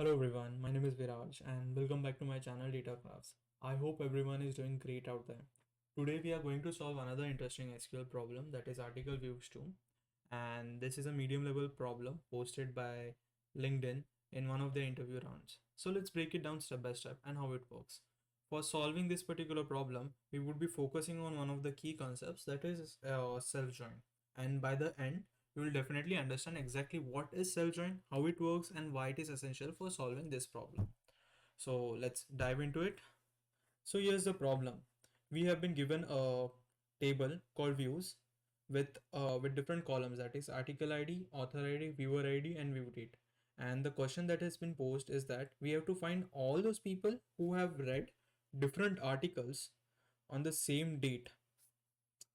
Hello everyone, my name is Viraj and welcome back to my channel Data Crafts. I hope everyone is doing great out there. Today we are going to solve another interesting SQL problem, that is article views 2, and this is a medium level problem posted by LinkedIn in one of their interview rounds. So let's break it down step by step and how it works. For solving this particular problem, we would be focusing on one of the key concepts, that is self join, and by the end you will definitely understand exactly what is self join, how it works, and why it is essential for solving this problem. So let's dive into it. So here's the problem. We have been given a table called views with different columns, that is article ID, author ID, viewer ID, and view date. And the question that has been posed is that we have to find all those people who have read different articles on the same date.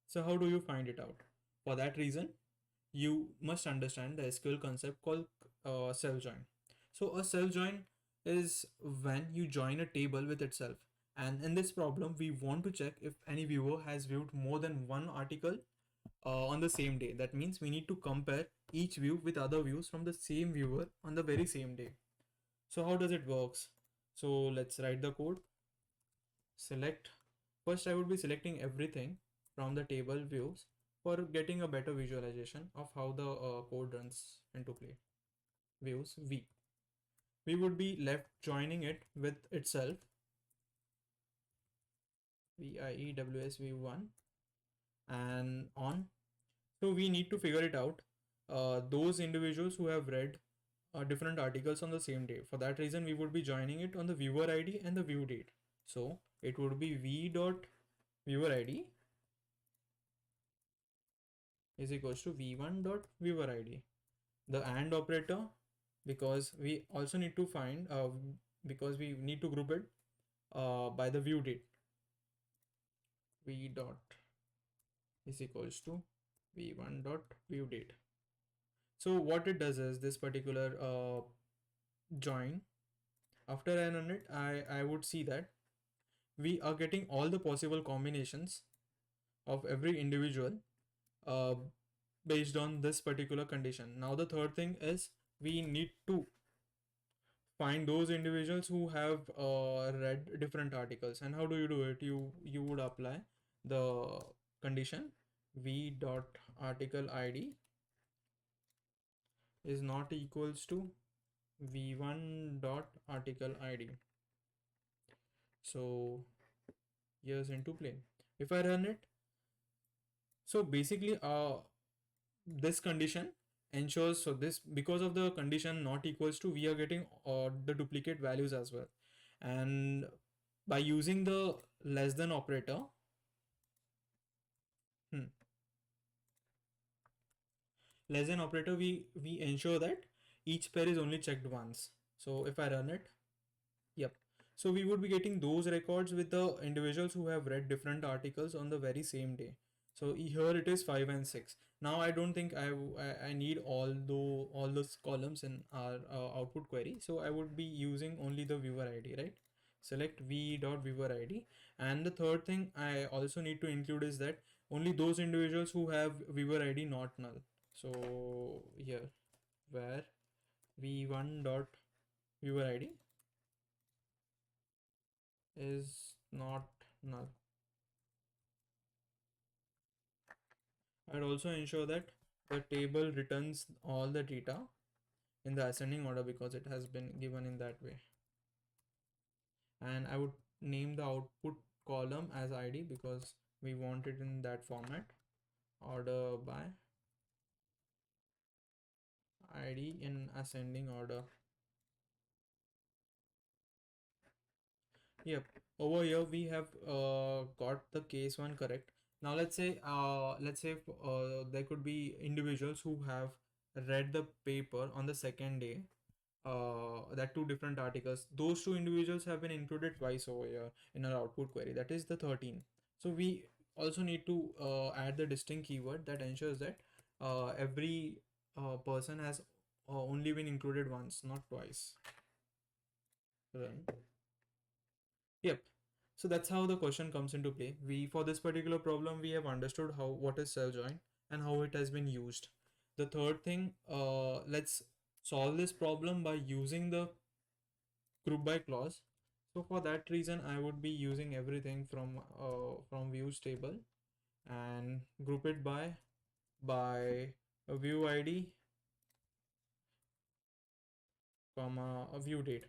So how do you find it out? For that reason, you must understand the SQL concept called self join. So a self join is when you join a table with itself. And in this problem, we want to check if any viewer has viewed more than one article on the same day. That means we need to compare each view with other views from the same viewer on the very same day. So how does it works? So let's write the code. Select. First, I would be selecting everything from the table views for getting a better visualization of how the code runs into play. Views V. We would be left joining it with itself. VIEWS V1 and on. So we need to figure it out. Those individuals who have read different articles on the same day. For that reason, we would be joining it on the viewer ID and the view date. So it would be V dot viewer ID is equals to v1 dot viewer id. The and operator, because we also need to find because we need to group it by the view date. V dot is equals to v1 dot view date. So what it does is this particular join, after I run it, I would see that we are getting all the possible combinations of every individual uh, based on this particular condition. Now the third thing is we need to find those individuals who have read different articles. And how do you do it? You would apply the condition v dot article id is not equals to v1 dot article id. So here's into play. If I run it, so basically this condition ensures, so this, because of the condition not equals to, we are getting the duplicate values as well. And by using the less than operator, hmm, less than operator, we ensure that each pair is only checked once. So if I run it, yep, so we would be getting those records with the individuals who have read different articles on the very same day. So here it is 5 and 6. Now I don't think I need all those columns in our output query. So I would be using only the viewer id, right? Select v dot viewer id. And the third thing I also need to include is that only those individuals who have viewer id not null. So here, where v1 dot viewer id is not null. I'd also ensure that the table returns all the data in the ascending order because it has been given in that way. And I would name the output column as id because we want it in that format. Order by id in ascending order. Yep. Over here we have got the case one correct. Now let's say there could be individuals who have read the paper on the second day. That two different articles. Those two individuals have been included twice over here in our output query. That is the 13. So we also need to add the distinct keyword that ensures that every person has only been included once, not twice. Run. Yep. So that's how the question comes into play. We, for this particular problem, we have understood how what is self join and how it has been used. The third thing, let's solve this problem by using the group by clause. So for that reason, I would be using everything from views table and group it by a view ID, comma a view date.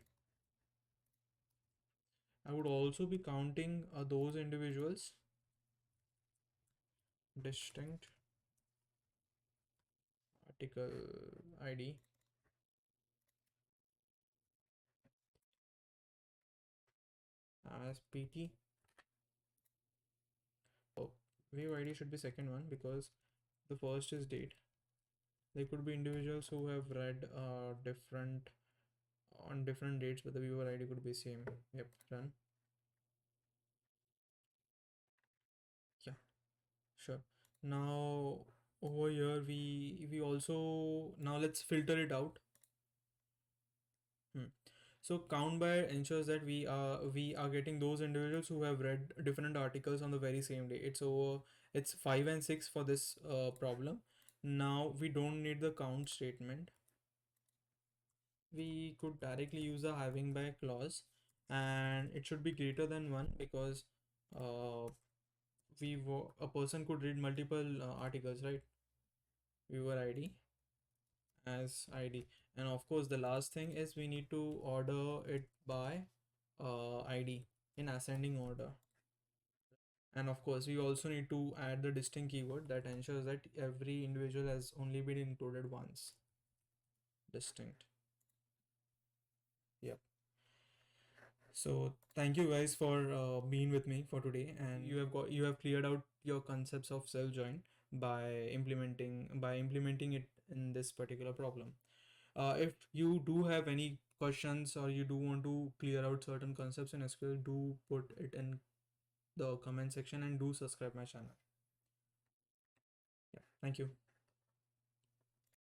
I would also be counting those individuals, distinct article ID as PT. Oh, view ID should be second one because the first is date. There could be individuals who have read different on different dates, but the viewer ID could be same. Yep, done. Yeah, sure. Now over here we also, now let's filter it out. Hmm. So count by ensures that we are getting those individuals who have read different articles on the very same day. It's 5 and 6 for this problem. Now we don't need the count statement. We could directly use the having by clause, and it should be greater than one because uh, a person could read multiple articles, right? Viewer ID as ID, and of course the last thing is we need to order it by ID in ascending order. And of course we also need to add the distinct keyword that ensures that every individual has only been included once. Distinct. Yep. So thank you guys for being with me for today, and you have cleared out your concepts of self join by implementing it in this particular problem. If you do have any questions or you do want to clear out certain concepts in SQL, do put it in the comment section and do subscribe my channel. Yeah, thank you.